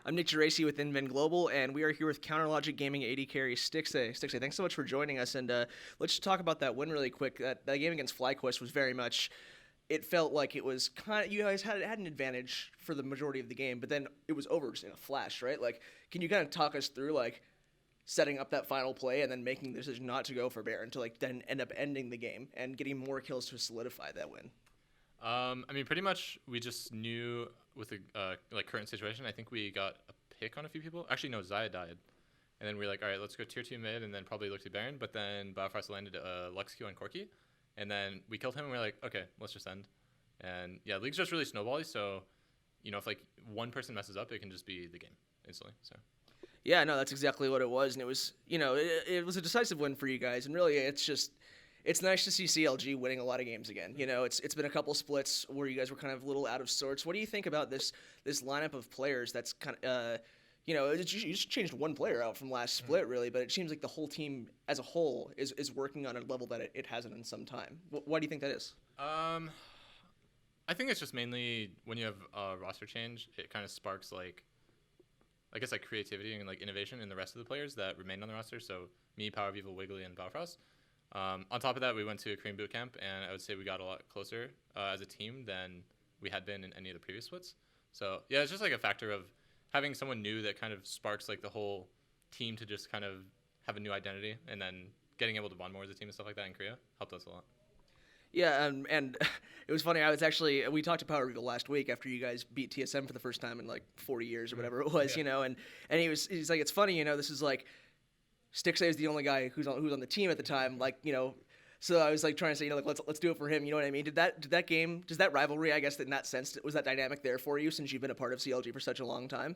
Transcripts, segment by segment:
I'm Nick Geraci with Inven Global, and we are here with Counterlogic Gaming AD carry Stixxay. Stixxay, thanks so much for joining us, and let's just talk about that win really quick. That game against FlyQuest was very much. It felt like it was kind of you guys had an advantage for the majority of the game, but then it was over just in a flash, right? Like, can you kind of talk us through like setting up that final play and then making the decision not to go for Baron to like then end up ending the game and getting more kills to solidify that win? I mean, pretty much we just knew with the like current situation. I think we got a pick on a few people. Actually, no, Zaya died, and then we were like, all right, let's go tier 2 mid, and then probably look to Baron. But then Biofrost landed Lux Q on Corki, and then we killed him, and we are like, okay, let's just end. And yeah, League's just really snowbally. So, you know, if like one person messes up, it can just be the game instantly. So. Yeah, no, that's exactly what it was, and it was, you know, it was a decisive win for you guys, and really, it's nice to see CLG winning a lot of games again. You know, it's been a couple splits where you guys were kind of a little out of sorts. What do you think about this lineup of players that's kind of, you know, you just changed one player out from last split, really, but it seems like the whole team as a whole is working on a level that it hasn't in some time. Why do you think that is? I think it's just mainly when you have a roster change, it kind of sparks like, I guess like creativity and like innovation in the rest of the players that remained on the roster. So me, Power of Evil, Wiggly, and Balfrost. On top of that, we went to a Korean boot camp, and I would say we got a lot closer as a team than we had been in any of the previous splits. So yeah, it's just like a factor of having someone new that kind of sparks like the whole team to just kind of have a new identity, and then getting able to bond more as a team and stuff like that in Korea helped us a lot. Yeah, and it was funny. We talked to Power Evil last week after you guys beat TSM for the first time in like 40 years or whatever it was, you know, and he's like, it's funny, you know, this is like, Stixxay is the only guy who's on the team at the time, like, you know, so I was like trying to say, you know, like let's do it for him, you know what I mean? Does that rivalry, I guess, in that sense, was that dynamic there for you since you've been a part of CLG for such a long time?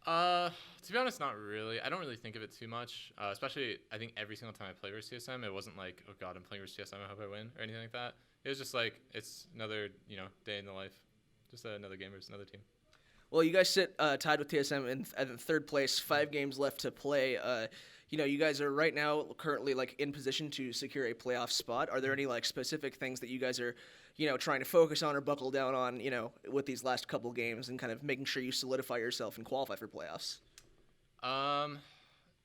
To be honest, not really. I don't really think of it too much. Especially, I think every single time I play versus TSM, it wasn't like, oh god, I'm playing versus TSM, I hope I win, or anything like that. It was just like, it's another, you know, day in the life. Just another game versus another team. Well, you guys sit tied with TSM in third place, 5 games left to play. You know, you guys are right now currently like in position to secure a playoff spot. Are there any like specific things that you guys are, you know, trying to focus on or buckle down on, you know, with these last couple games and kind of making sure you solidify yourself and qualify for playoffs?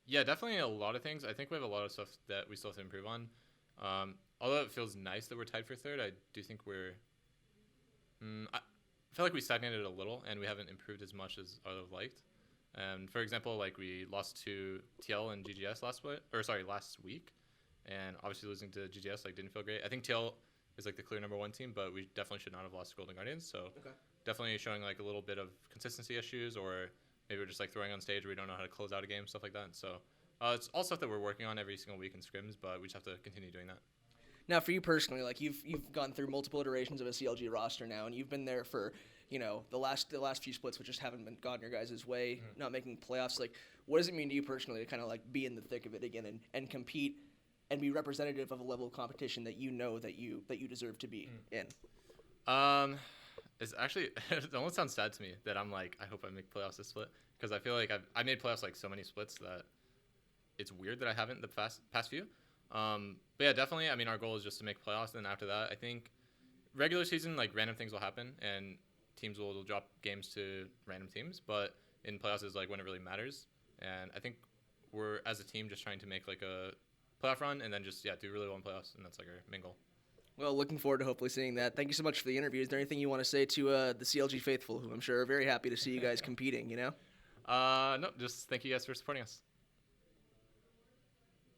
Yeah, definitely a lot of things. I think we have a lot of stuff that we still have to improve on. Although it feels nice that we're tied for third, I do think we're. I feel like we stagnated a little, and we haven't improved as much as I would have liked. For example, like we lost to TL and GGS last week, and obviously losing to GGS like didn't feel great. I think TL is like the clear number 1 team, but we definitely should not have lost to Golden Guardians. So definitely showing like a little bit of consistency issues, or maybe we're just like throwing on stage where we don't know how to close out a game, stuff like that. So it's all stuff that we're working on every single week in scrims, but we just have to continue doing that. Now, for you personally, like you've gone through multiple iterations of a CLG roster now, and you've been there for, you know, the last few splits, which just haven't gone your guys' way, not making playoffs. Like, what does it mean to you personally to kind of like be in the thick of it again and compete and be representative of a level of competition that you know that you deserve to be in? It's actually it almost sounds sad to me that I'm like, I hope I make playoffs this split, because I feel like I made playoffs like so many splits that it's weird that I haven't the past few. But yeah, definitely. I mean, our goal is just to make playoffs, and then after that, I think regular season, like random things will happen, and teams will drop games to random teams. But in playoffs is like when it really matters, and I think we're as a team just trying to make like a playoff run, and then just do really well in playoffs, and that's like our main goal. Well, looking forward to hopefully seeing that. Thank you so much for the interview. Is there anything you want to say to the CLG faithful, who I'm sure are very happy to see you guys competing? You know. No, just thank you guys for supporting us.